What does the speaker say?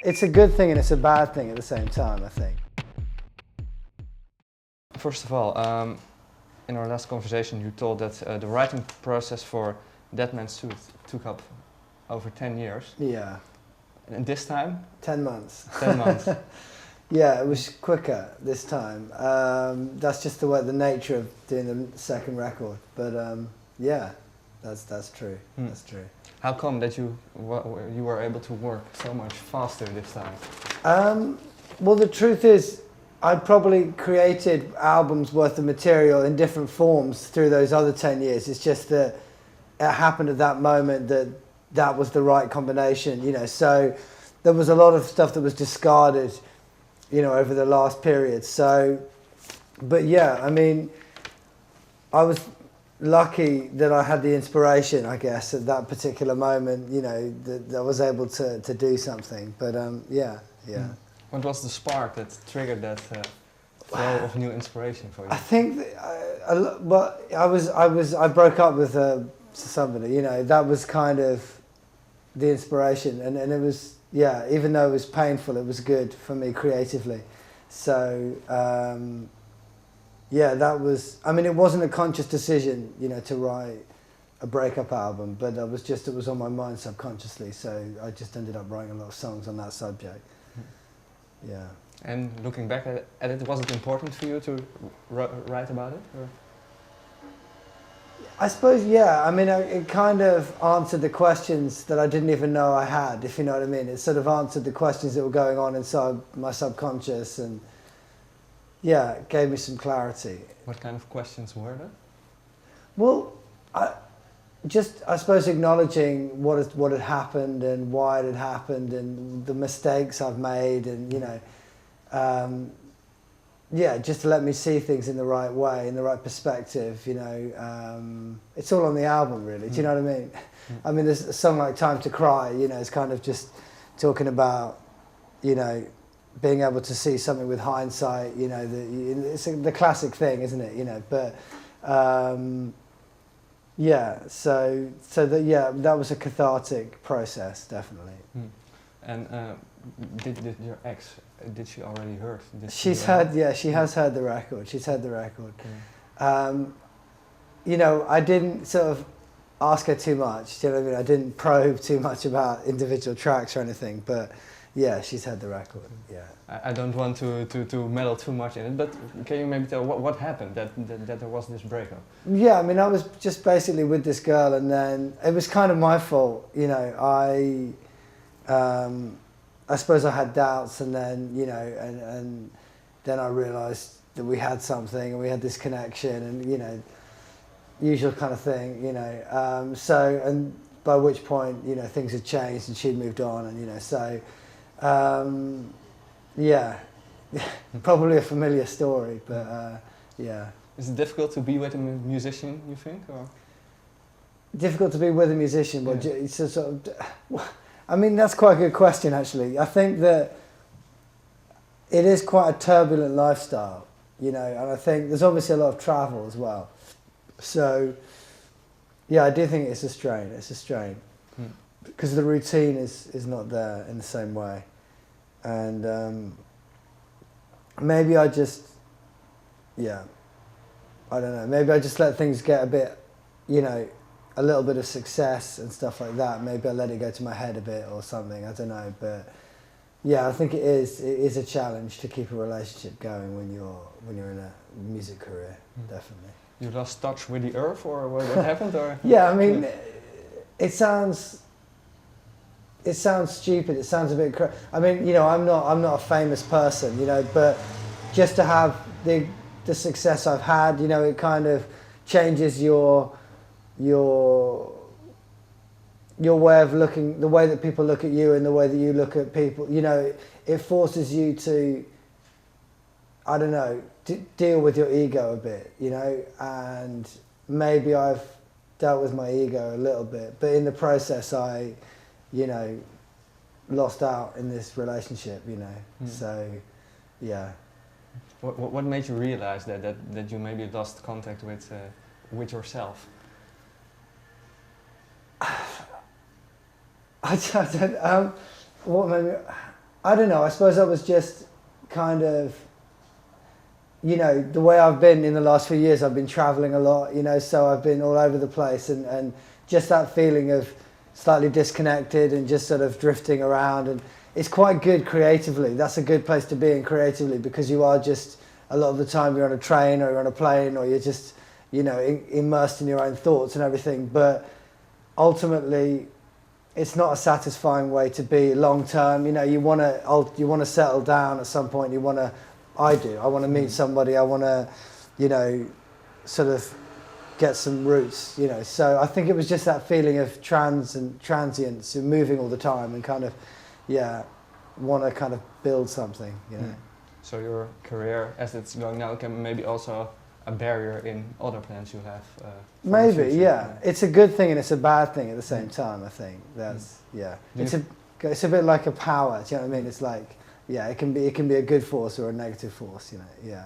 It's a good thing and it's a bad thing at the same time, I think. First of all, in our last conversation you told that the writing process for Dead Man's Suit took up over 10 years. Yeah. And this time? 10 months. 10 months. Yeah, it was quicker this time. That's just the nature of doing the second record. But yeah, that's true. That's true. How come that you were able to work so much faster this time? Well, the truth is, I'd probably created albums worth of material in different forms through those other 10 years. It's just that it happened at that moment that was the right combination, you know. So there was a lot of stuff that was discarded, you know, over the last period. So, but yeah, I mean, I was lucky that I had the inspiration, I guess, at that particular moment, you know, that I was able to do something. But yeah. What was the spark that triggered that flow of new inspiration for you? I think I broke up with somebody, you know. That was kind of the inspiration, and it was, yeah, even though it was painful, it was good for me creatively. So yeah, that was, I mean, it wasn't a conscious decision, you know, to write a breakup album, but it was on my mind subconsciously, so I just ended up writing a lot of songs on that subject. Yeah. And looking back at it, was it important for you to write about it? Or? I suppose, yeah. I mean, it kind of answered the questions that I didn't even know I had, if you know what I mean. It sort of answered the questions that were going on inside my subconscious, and yeah, it gave me some clarity. What kind of questions were there? Well, I suppose acknowledging what had happened and why it had happened and the mistakes I've made, and, you know, yeah, just to let me see things in the right way, in the right perspective, you know. It's all on the album, really. Do you know what I mean? I mean, there's a song like Time to Cry, you know, it's kind of just talking about, you know, being able to see something with hindsight, you know, it's the classic thing, isn't it, you know, but yeah, so that was a cathartic process, definitely. And did your ex, did she already heard? She's heard, yeah, she has heard the record. She's heard the record. You know, I didn't sort of ask her too much. Do you know what I mean? I didn't probe too much about individual tracks or anything, but yeah, she's heard the record. Yeah. I don't want to meddle too much in it, but can you maybe tell what happened that there was this breakup? Yeah, I mean, I was just basically with this girl, and then it was kind of my fault. You know, I suppose I had doubts, and then, you know, and then I realised that we had something and we had this connection, and, you know, usual kind of thing, you know. So, and by which point, you know, things had changed and she'd moved on, and, you know, so. Yeah, probably a familiar story, but yeah. Is it difficult to be with a musician, you think, or? Difficult to be with a musician? Well, yeah. It's a sort of, I mean, that's quite a good question, actually. I think that it is quite a turbulent lifestyle, you know, and I think there's obviously a lot of travel as well. So, yeah, I do think it's a strain. It's a strain. Because the routine is not there in the same way. And maybe I just, yeah, I don't know, maybe I just let things get a bit, you know, a little bit of success and stuff like that. Maybe I let it go to my head a bit or something, I don't know. But yeah, I think it is a challenge to keep a relationship going when you're in a music career, definitely. You lost touch with the earth, or what happened? Or? Yeah, I mean, it sounds stupid. It sounds a bit I mean, you know, I'm not a famous person, you know, but just to have the success I've had, you know, it kind of changes your way of looking, the way that people look at you and the way that you look at people. You know, it forces you to, I don't know, deal with your ego a bit, you know, and maybe I've dealt with my ego a little bit, but in the process I, you know, lost out in this relationship, you know. So, yeah. What made you realize that you maybe lost contact with yourself? I don't, what made me, I don't know, I suppose I was just kind of, you know, the way I've been in the last few years, I've been traveling a lot, you know, so I've been all over the place, and just that feeling of slightly disconnected and just sort of drifting around, and it's quite good creatively. That's a good place to be in creatively, because you are just, a lot of the time you're on a train or you're on a plane or you're just, you know, immersed in your own thoughts and everything. But ultimately, it's not a satisfying way to be long term. You know, you want to settle down at some point. I want to meet somebody. I want to, you know, sort of get some roots. You know, so I think it was just that feeling of transience, and moving all the time, and kind of, yeah, want to kind of build something. You know. So your career, as it's going now, can maybe also a barrier in other plans you have. Maybe, yeah. It's a good thing and it's a bad thing at the same time. I think that's It's a bit like a power. Do you know what I mean? It's like, yeah, it can be a good force or a negative force. You know, yeah.